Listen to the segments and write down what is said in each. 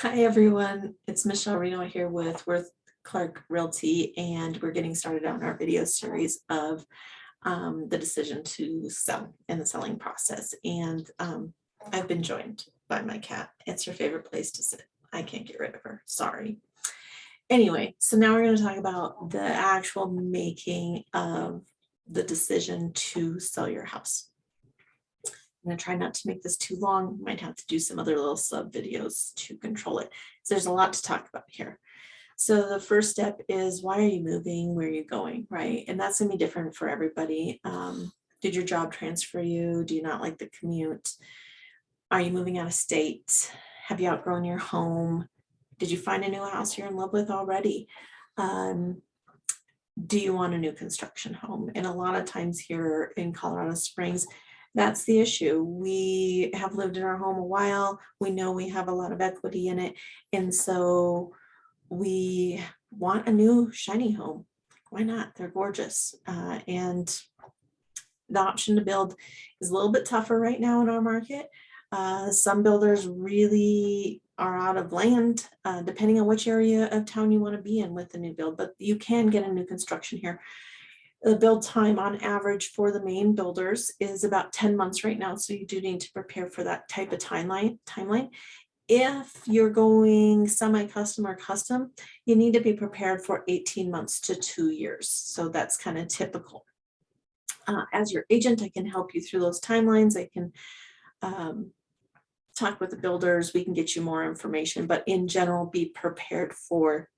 Hi, everyone. It's Michelle Reno here with Worth Clark Realty, and we're getting started on our video series of the decision to sell and the selling process. And I've been joined by my cat. It's her favorite place to sit. I can't get rid of her. Sorry. Anyway, so now we're going to talk about the actual making of the decision to sell your house. I'm going to try not to make this too long. Might have to do some other little sub videos to control it. So there's a lot to talk about here. So the first step is, why are you moving? Where are you going? Right. And that's going to be different for everybody. Did your job transfer you? Do you not like the commute? Are you moving out of state? Have you outgrown your home? Did you find a new house you're in love with already? Do you want a new construction home? And a lot of times here in Colorado Springs, that's the issue. We have lived in our home a while. We know we have a lot of equity in it. And so we want a new shiny home. Why not? They're gorgeous. And the option to build is a little bit tougher right now in our market. Some builders really are out of land, depending on which area of town you want to be in with the new build, but you can get a new construction here. The build time on average for the main builders is about 10 months right now. So you do need to prepare for that type of timeline. If you're going semi-custom or custom, you need to be prepared for 18 months to 2 years. So that's kind of typical. As your agent, I can help you through those timelines. I can talk with the builders. We can get you more information, but in general, be prepared for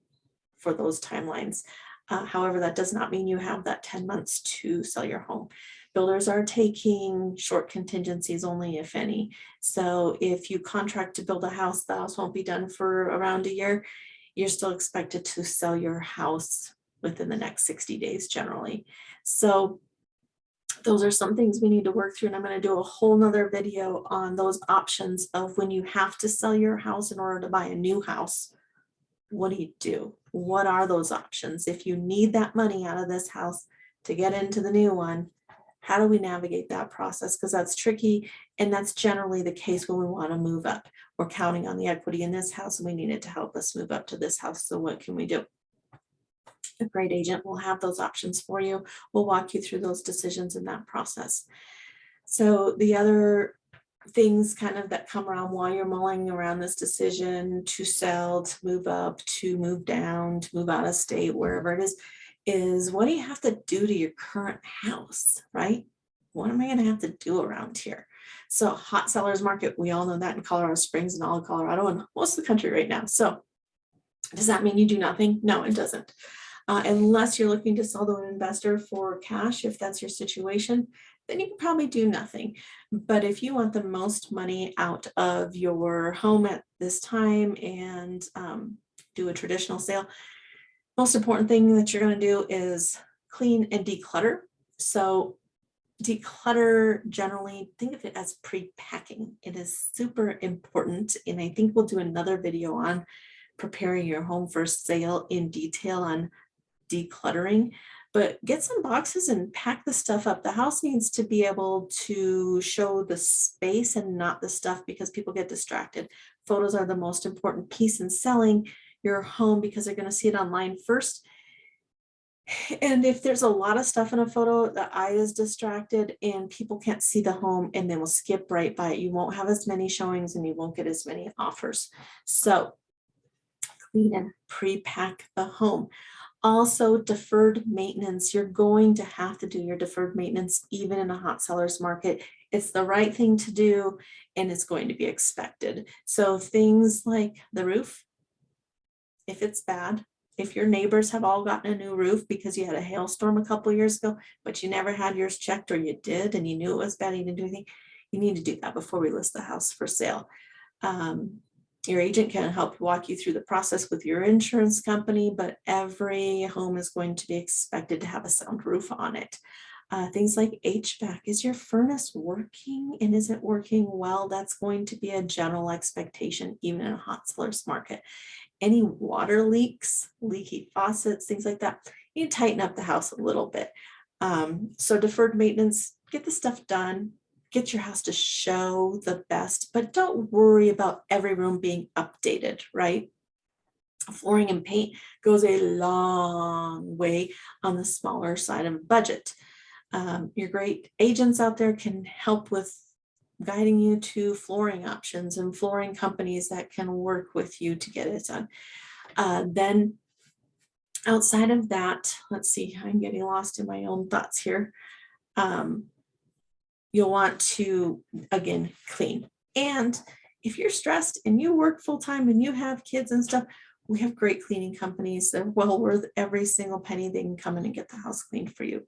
those timelines. However, that does not mean you have that 10 months to sell your home. Builders are taking short contingencies only, if any. So if you contract to build a house, the house won't be done for around a year. You're still expected to sell your house within the next 60 days generally. So those are some things we need to work through. And I'm going to do a whole nother video on those options of when you have to sell your house in order to buy a new house. What do you do? What are those options? If you need that money out of this house to get into the new one, how do we navigate that process? Because that's tricky. And that's generally the case when we want to move up. We're counting on the equity in this house and we need it to help us move up to this house. So what can we do? A great agent will have those options for you. We'll walk you through those decisions in that process. So the other things kind of that come around while you're mulling around this decision to sell, to move up, to move down, to move out of state, wherever it is what do you have to do to your current house, right? What am I going to have to do around here? So hot sellers market, we all know that in Colorado Springs and all of Colorado and most of the country right now. So does that mean you do nothing? No, it doesn't. Unless you're looking to sell to an investor for cash, if that's your situation, then you can probably do nothing. But if you want the most money out of your home at this time and do a traditional sale, most important thing that you're going to do is clean and declutter. So declutter, generally think of it as pre-packing. It is super important. And I think we'll do another video on preparing your home for sale in detail on decluttering, but get some boxes and pack the stuff up. The house needs to be able to show the space and not the stuff, because people get distracted. Photos are the most important piece in selling your home because they're going to see it online first. And if there's a lot of stuff in a photo, the eye is distracted and people can't see the home and they will skip right by it. You won't have as many showings and you won't get as many offers. So clean and pre-pack the home. Also, deferred maintenance. You're going to have to do your deferred maintenance even in a hot seller's market. It's the right thing to do and it's going to be expected. So things like the roof, if it's bad, if your neighbors have all gotten a new roof because you had a hailstorm a couple of years ago, but you never had yours checked, or you did and you knew it was bad, you didn't do anything, you need to do that before we list the house for sale. Your agent can help walk you through the process with your insurance company, but every home is going to be expected to have a sound roof on it. Things like HVAC, is your furnace working and is it working well? That's going to be a general expectation, even in a hot seller's market. Any water leaks, leaky faucets, things like that, you need to tighten up the house a little bit. So deferred maintenance, get the stuff done. get your house to show the best, but don't worry about every room being updated, right? Flooring and paint goes a long way on the smaller side of budget. Your great agents out there can help with guiding you to flooring options and flooring companies that can work with you to get it done. Then outside of that, let's see, I'm getting lost in my own thoughts here. You'll want to, again, clean. And if you're stressed and you work full time and you have kids and stuff, we have great cleaning companies. They're well worth every single penny. They can come in and get the house cleaned for you.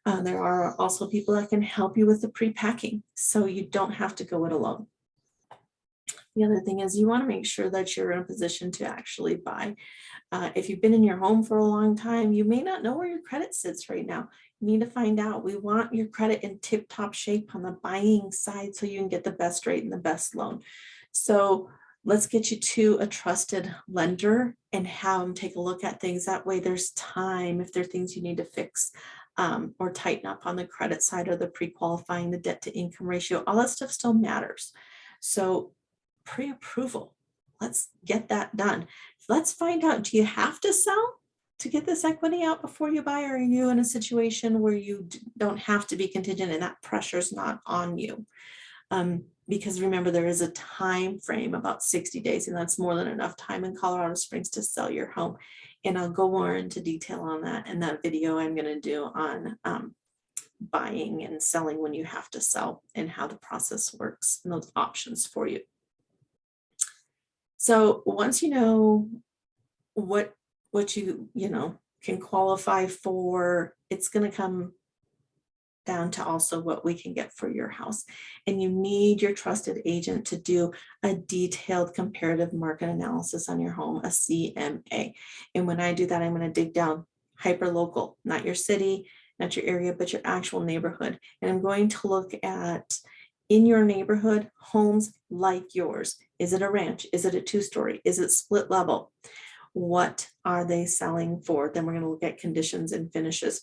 There are also people that can help you with the pre-packing, so you don't have to go it alone. The other thing is you want to make sure that you're in a position to actually buy. If you've been in your home for a long time, you may not know where your credit sits right now. You need to find out. We want your credit in tip-top shape on the buying side so you can get the best rate and the best loan. So let's get you to a trusted lender and have them take a look at things. That way there's time if there are things you need to fix or tighten up on the credit side or the pre-qualifying, the debt to income ratio, all that stuff still matters. So pre-approval, let's get that done. Let's find out, do you have to sell to get this equity out before you buy? Or are you in a situation where you don't have to be contingent and that pressure's not on you? Because remember, there is a time frame, about 60 days, and that's more than enough time in Colorado Springs to sell your home. And I'll go more into detail on that in that video I'm going to do on buying and selling when you have to sell and how the process works and those options for you. So once you know what you can qualify for, it's going to come down to also what we can get for your house. And you need your trusted agent to do a detailed comparative market analysis on your home, a CMA. And when I do that, I'm going to dig down hyper local, not your city, not your area, but your actual neighborhood. And I'm going to look at, in your neighborhood, homes like yours. Is it a ranch? Is it a 2-story? Is it split level? What are they selling for? Then we're going to look at conditions and finishes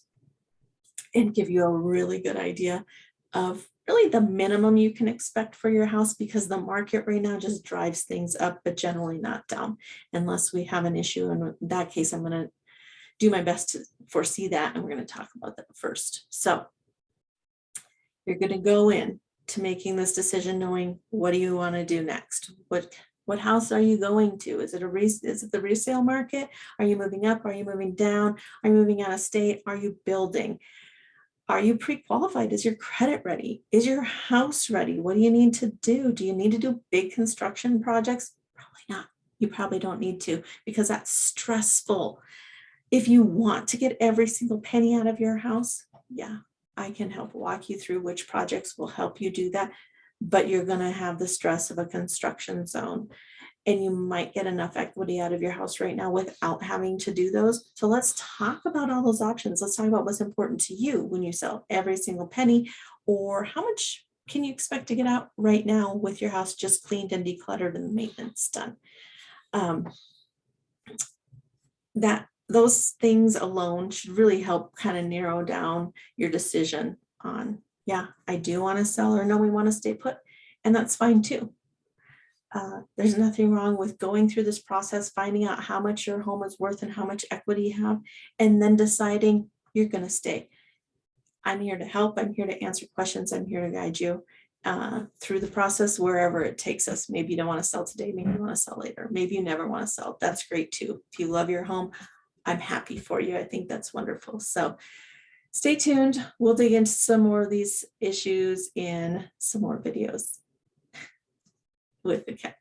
and give you a really good idea of really the minimum you can expect for your house, because the market right now just drives things up, but generally not down unless we have an issue. And in that case, I'm going to do my best to foresee that. And we're going to talk about that first. So you're going to go in to making this decision knowing, what do you want to do next? What house are you going to? Is it the resale market? Are you moving up? Are you moving down? Are you moving out of state? Are you building? Are you pre-qualified? Is your credit ready? Is your house ready? What do you need to do? Do you need to do big construction projects? Probably not. You probably don't need to, because that's stressful. If you want to get every single penny out of your house, yeah, I can help walk you through which projects will help you do that. But you're going to have the stress of a construction zone, and you might get enough equity out of your house right now without having to do those. So let's talk about all those options. Let's talk about what's important to you when you sell every single penny, or how much can you expect to get out right now with your house just cleaned and decluttered and the maintenance done. Those things alone should really help kind of narrow down your decision on, yeah, I do want to sell, or no, we want to stay put. And that's fine too. There's nothing wrong with going through this process, finding out how much your home is worth and how much equity you have, and then deciding you're going to stay. I'm here to help. I'm here to answer questions. I'm here to guide you through the process wherever it takes us. Maybe you don't want to sell today. Maybe you want to sell later. Maybe you never want to sell. That's great too. If you love your home, I'm happy for you. I think that's wonderful. So stay tuned. We'll dig into some more of these issues in some more videos with the cat.